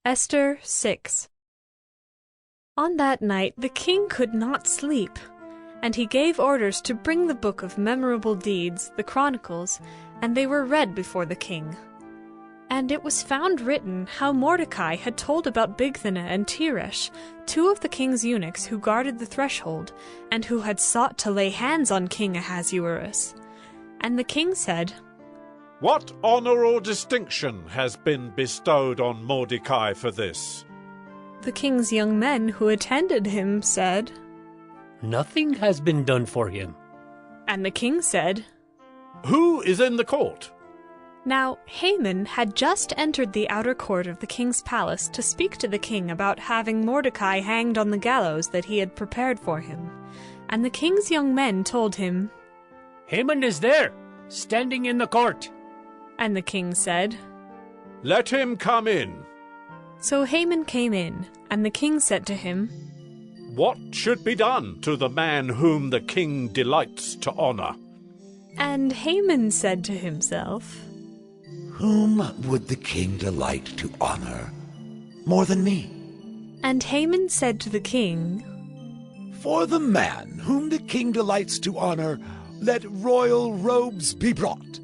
Esther 6. On that night the king could not sleep, and he gave orders to bring the book of memorable deeds, the Chronicles, and they were read before the king. And it was found written how Mordecai had told about Bigthana and Teresh, two of the king's eunuchs who guarded the threshold, and who had sought to lay hands on King Ahasuerus. And the king said, "What honor or distinction has been bestowed on Mordecai for this?" The king's young men who attended him said, "Nothing has been done for him." And the king said, "Who is in the court?" Now Haman had just entered the outer court of the king's palace to speak to the king about having Mordecai hanged on the gallows that he had prepared for him. And the king's young men told him, "Haman is there, standing in the court." And the king said, "Let him come in." So Haman came in, and the king said to him, "What should be done to the man whom the king delights to honor?" And Haman said to himself, "Whom would the king delight to honor more than me?" And Haman said to the king, "For the man whom the king delights to honor, let royal robes be brought,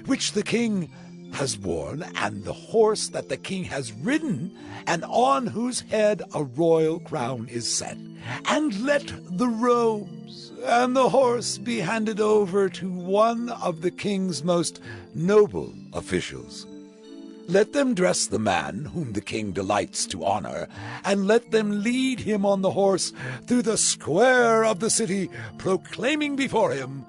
which the king has worn, and the horse that the king has ridden, and on whose head a royal crown is set. And let the robes and the horse be handed over to one of the king's most noble officials. Let them dress the man whom the king delights to honor, and let them lead him on the horse through the square of the city, proclaiming before him,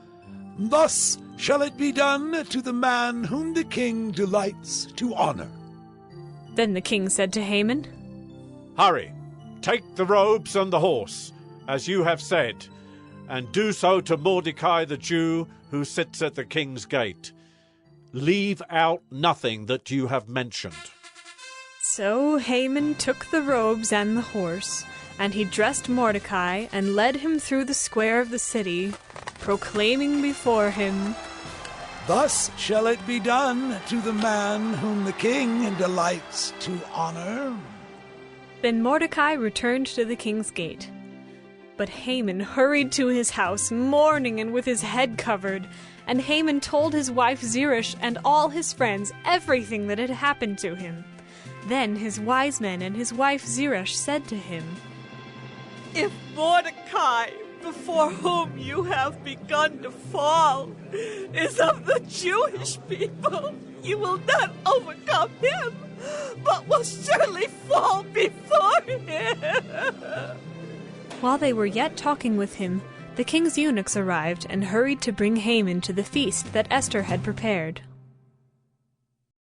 'Thus shall it be done to the man whom the king delights to honor.'" Then the king said to Haman, "Hurry, take the robes and the horse, as you have said, and do so to Mordecai the Jew, who sits at the king's gate. Leave out nothing that you have mentioned." So Haman took the robes and the horse, and he dressed Mordecai and led him through the square of the city, proclaiming before him, "Thus shall it be done to the man whom the king delights to honor." Then Mordecai returned to the king's gate. But Haman hurried to his house, mourning and with his head covered. And Haman told his wife Zeresh and all his friends everything that had happened to him. Then his wise men and his wife Zeresh said to him, "If Mordecai, before whom you have begun to fall, is of the Jewish people, you will not overcome him, but will surely fall before him." While they were yet talking with him, the king's eunuchs arrived and hurried to bring Haman to the feast that Esther had prepared.